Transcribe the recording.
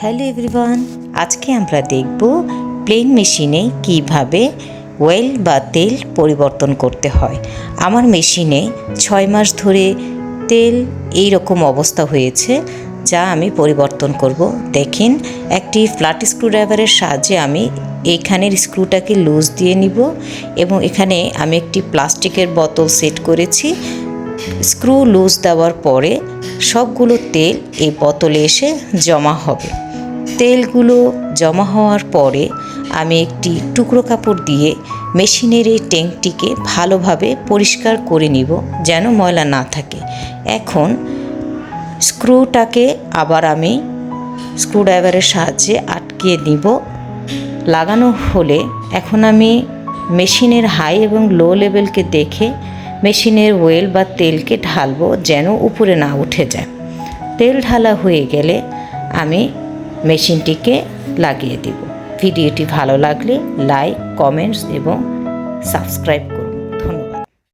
Hello everyone, আজকে আমরা দেখব প্লেন মেশিনে কিভাবে অয়েল বা তেল পরিবর্তন করতে হয়। আমার মেশিনে 6 মাস ধরে তেল এই রকম অবস্থা হয়েছে, যা আমি পরিবর্তন করব। দেখেন, একটি ফ্ল্যাট স্ক্রুড্রাইভারের সাহায্যে আমি এইখানের স্ক্রুটাকে লুজ দিয়ে নিব এবং এখানে আমি একটি প্লাস্টিকের বোতল সেট করেছি। স্ক্রু লুজ দেওয়ার পরে সবগুলো তেল এই বোতলে এসে জমা হবে। তেলগুলো জমা হওয়ার পরে আমি একটি টুকরো কাপড় দিয়ে মেশিনের এই ট্যাঙ্কটিকে ভালোভাবে পরিষ্কার করে নিব, যেন ময়লা না থাকে। এখন স্ক্রুটাকে আবার আমি স্ক্রুড্রাইভারের সাহায্যে আটকে নিব। লাগানো হলে এখন আমি মেশিনের হাই এবং লো লেভেলকে দেখে মেশিনের অয়েল বা তেলকে ঢালবো, যেন উপরে না উঠে যায়। তেল ঢালা হয়ে গেলে আমি মেশিনটিকে লাগিয়ে দেব। ভিডিওটি ভালো লাগলে লাইক, কমেন্টস এবং সাবস্ক্রাইব